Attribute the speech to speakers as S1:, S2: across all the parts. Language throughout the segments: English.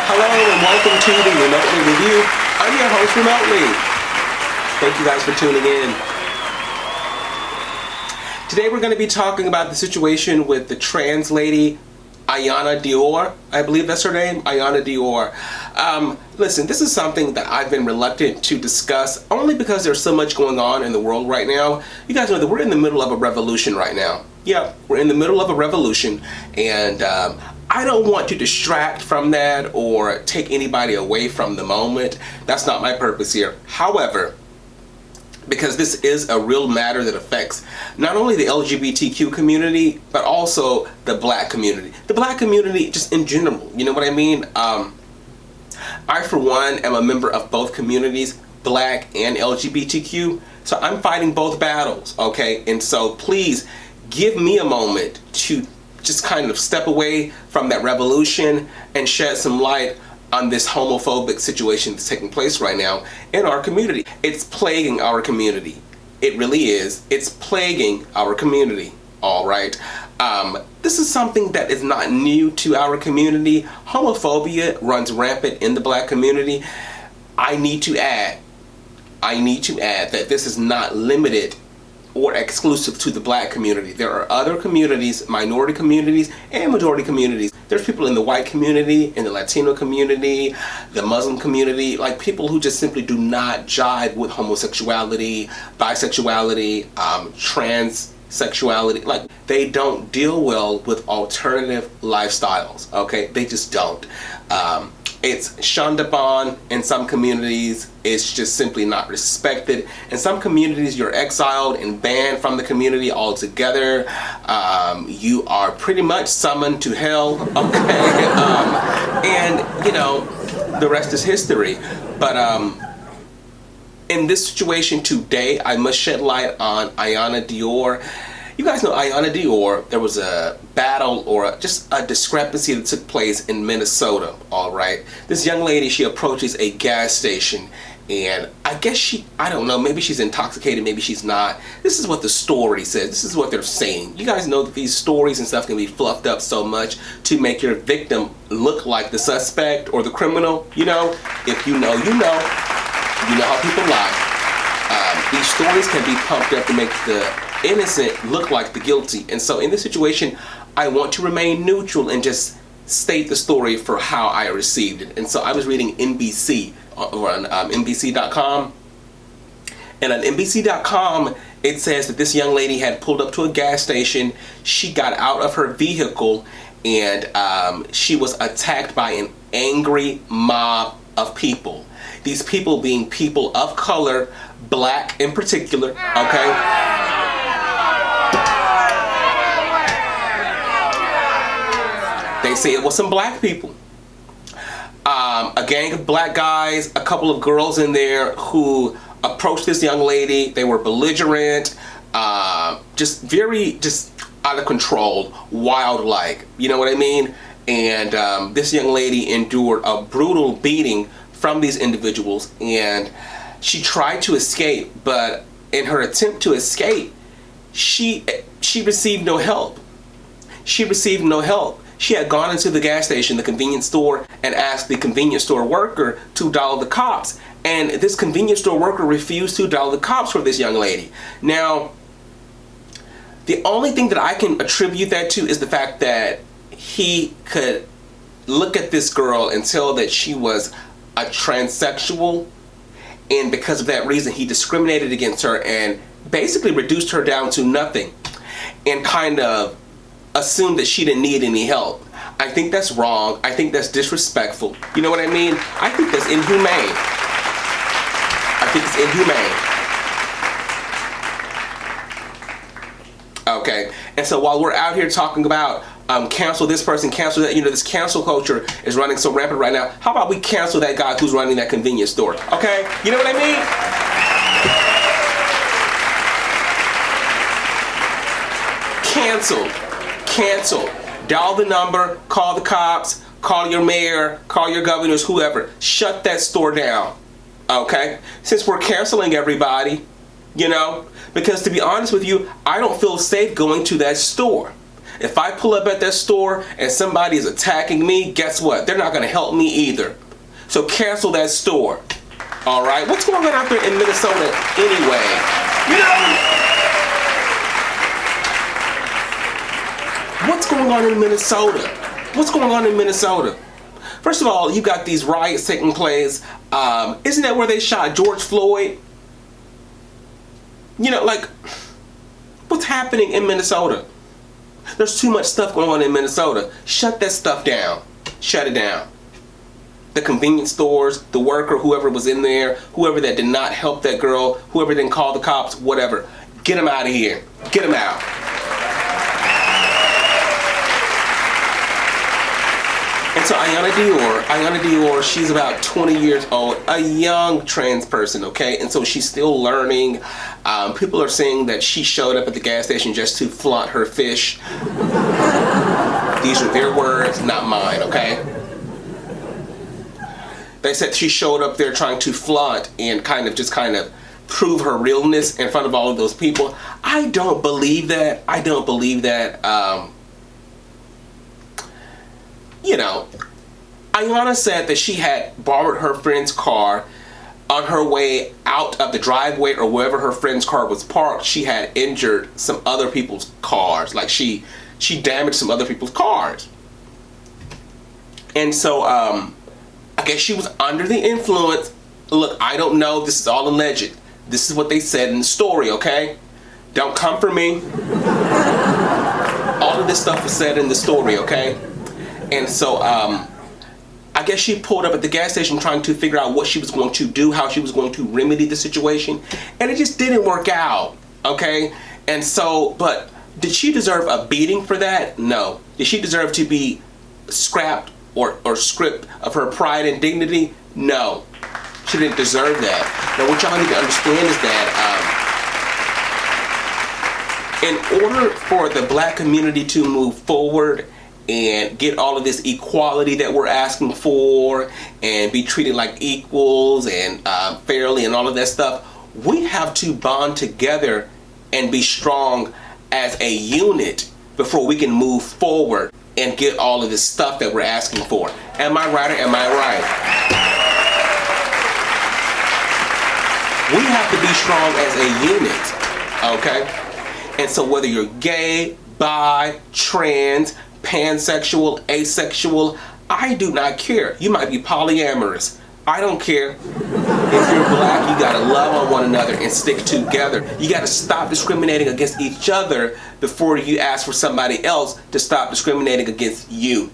S1: Hello and welcome to the Remotely Review. I'm your host, Remotely. Thank you guys for tuning in. Today we're going to be talking about the situation with the trans lady, Iyanna Dior. I believe that's her name, Iyanna Dior. Listen, this is something that I've been reluctant to discuss only because there's so much going on in the world right now. You guys know that we're in the middle of a revolution right now. Yeah, we're in the middle of a revolution, and I don't want to distract from that or take anybody away from the moment. That's not my purpose here. However, because this is a real matter that affects not only the LGBTQ community, but also the black community. The black community just in general, you know what I mean? I, for one, am a member of both communities, black and LGBTQ, so I'm fighting both battles, okay? And so please give me a moment to just kind of step away from that revolution and shed some light on this homophobic situation that's taking place right now in our community. It's plaguing our community. It really is. It's plaguing our community, all right? This is something that is not new to our community. Homophobia runs rampant in the black community. I need to add that this is not limited or exclusive to the black community. There are other communities, minority communities, and majority communities. There's people in the white community, in the Latino community, the Muslim community, like people who just simply do not jive with homosexuality, bisexuality, transsexuality. Like, they don't deal well with alternative lifestyles, okay? They just don't. It's shunned upon in some communities. It's just simply not respected. In some communities, you're exiled and banned from the community altogether. You are pretty much summoned to hell, okay? And, you know, the rest is history. But in this situation today, I must shed light on Iyanna Dior. You guys know Iyanna Dior. There was a battle or just a discrepancy that took place in Minnesota, all right? This young lady, she approaches a gas station, and I guess I don't know, maybe she's intoxicated, maybe she's not. This is what the story says. This is what they're saying. You guys know that these stories and stuff can be fluffed up so much to make your victim look like the suspect or the criminal. You know, if you know, you know. You know how people lie. These stories can be pumped up to make the innocent look like the guilty. And so in this situation, I want to remain neutral and just state the story for how I received it. And so I was reading NBC over on NBC.com. And on NBC.com, it says that this young lady had pulled up to a gas station. She got out of her vehicle and she was attacked by an angry mob of people. These people being people of color, black in particular, okay? They say it was some black people. A gang of black guys, a couple of girls in there who approached this young lady. They were belligerent, just out of control, wild-like, you know what I mean? And this young lady endured a brutal beating from these individuals, and she tried to escape, but in her attempt to escape, she received no help. She received no help. She had gone into the gas station, the convenience store, and asked the convenience store worker to dial the cops, and this convenience store worker refused to dial the cops for this young lady. Now, the only thing that I can attribute that to is the fact that he could look at this girl and tell that she was a transsexual, and because of that reason he discriminated against her and basically reduced her down to nothing and kind of assumed that she didn't need any help. I think that's wrong. I think that's disrespectful. You know what I mean? I think that's inhumane. I think it's inhumane. Okay, and so while we're out here talking about cancel this person, cancel that, you know, this cancel culture is running so rampant right now, how about we cancel that guy who's running that convenience store, okay? You know what I mean? Cancel. Dial the number, call the cops, call your mayor, call your governors, whoever. Shut that store down, okay? Since we're canceling everybody, you know, because to be honest with you, I don't feel safe going to that store. If I pull up at that store and somebody is attacking me, guess what? They're not going to help me either. So cancel that store. All right? What's going on out there in Minnesota anyway? You know? What's going on in Minnesota? What's going on in Minnesota? First of all, you got these riots taking place. Isn't that where they shot George Floyd? You know, like, what's happening in Minnesota? There's too much stuff going on in Minnesota. Shut that stuff down. Shut it down. The convenience stores, the worker, whoever was in there, whoever that did not help that girl, whoever didn't call the cops, whatever. Get them out of here. Get them out. And so Iyanna Dior, she's about 20 years old, a young trans person, okay? And so she's still learning. People are saying that she showed up at the gas station just to flaunt her fish. These are their words, not mine, okay? They said she showed up there trying to flaunt and kind of prove her realness in front of all of those people. I don't believe that. I don't believe that. You know, Iyanna said that she had borrowed her friend's car on her way out of the driveway or wherever her friend's car was parked. She had injured some other people's cars. Like she damaged some other people's cars. And so I guess she was under the influence. Look, I don't know. This is all alleged. This is what they said in the story, okay? Don't come for me. All of this stuff was said in the story, okay? And so I guess she pulled up at the gas station trying to figure out what she was going to do, how she was going to remedy the situation. And it just didn't work out, okay? And so, but did she deserve a beating for that? No. Did she deserve to be scrapped or stripped of her pride and dignity? No. She didn't deserve that. Now what y'all need to understand is that in order for the black community to move forward and get all of this equality that we're asking for and be treated like equals and fairly and all of that stuff, we have to bond together and be strong as a unit before we can move forward and get all of this stuff that we're asking for. Am I right or am I right? We have to be strong as a unit, okay? And so whether you're gay, bi, trans, pansexual, asexual, I do not care. You might be polyamorous. I don't care. If you're black, you gotta love on one another and stick together. You gotta stop discriminating against each other before you ask for somebody else to stop discriminating against you.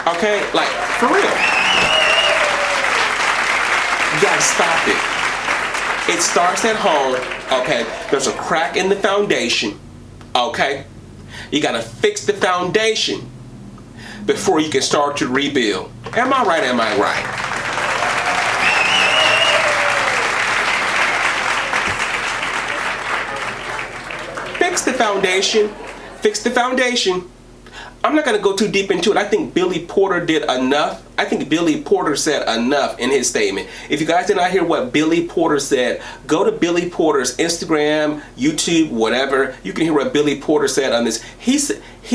S1: Okay? Like, for real. You gotta stop it. It starts at home, okay? There's a crack in the foundation, okay? You gotta fix the foundation before you can start to rebuild. Am I right? Am I right? Fix the foundation. Fix the foundation. I'm not going to go too deep into it. I think Billy Porter did enough. I think Billy Porter said enough in his statement. If you guys did not hear what Billy Porter said, go to Billy Porter's Instagram, YouTube, whatever. You can hear what Billy Porter said on this. He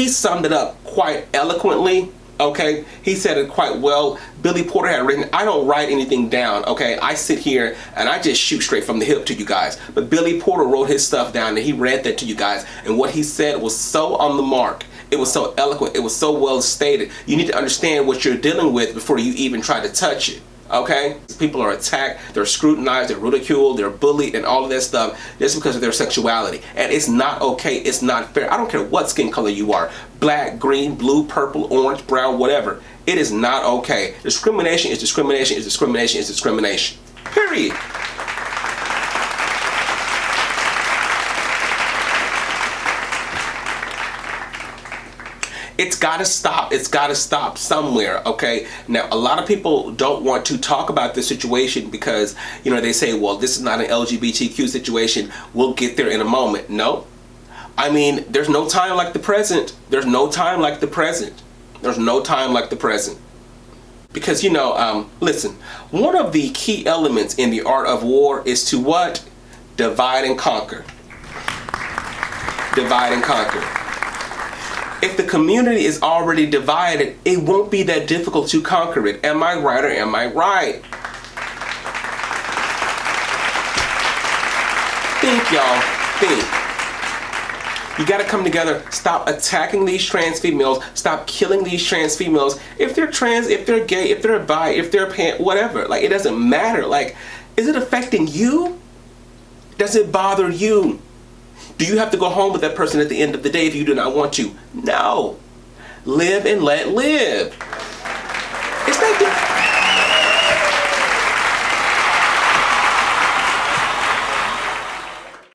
S1: summed it up quite eloquently. Okay, he said it quite well. Billy Porter had written, I don't write anything down, okay? I sit here and I just shoot straight from the hip to you guys. But Billy Porter wrote his stuff down and he read that to you guys. And what he said was so on the mark. It was so eloquent. It was so well stated. You need to understand what you're dealing with before you even try to touch it. Okay? People are attacked, they're scrutinized, they're ridiculed, they're bullied, and all of that stuff just because of their sexuality. And it's not okay. It's not fair. I don't care what skin color you are. Black, green, blue, purple, orange, brown, whatever. It is not okay. Discrimination is discrimination is discrimination is discrimination. Period. It's got to stop. It's got to stop somewhere, okay? Now, a lot of people don't want to talk about this situation because, you know, they say, well, this is not an LGBTQ situation. We'll get there in a moment. No. I mean, there's no time like the present. There's no time like the present. There's no time like the present. Because, you know, listen, one of the key elements in the art of war is to what? Divide and conquer. Divide and conquer. If the community is already divided, it won't be that difficult to conquer it. Am I right or am I right? Think, y'all. Think. You gotta come together. Stop attacking these trans females. Stop killing these trans females. If they're trans, if they're gay, if they're bi, if they're pan, whatever. Like, it doesn't matter. Like, is it affecting you? Does it bother you? Do you have to go home with that person at the end of the day if you do not want to? No. Live and let live. It's not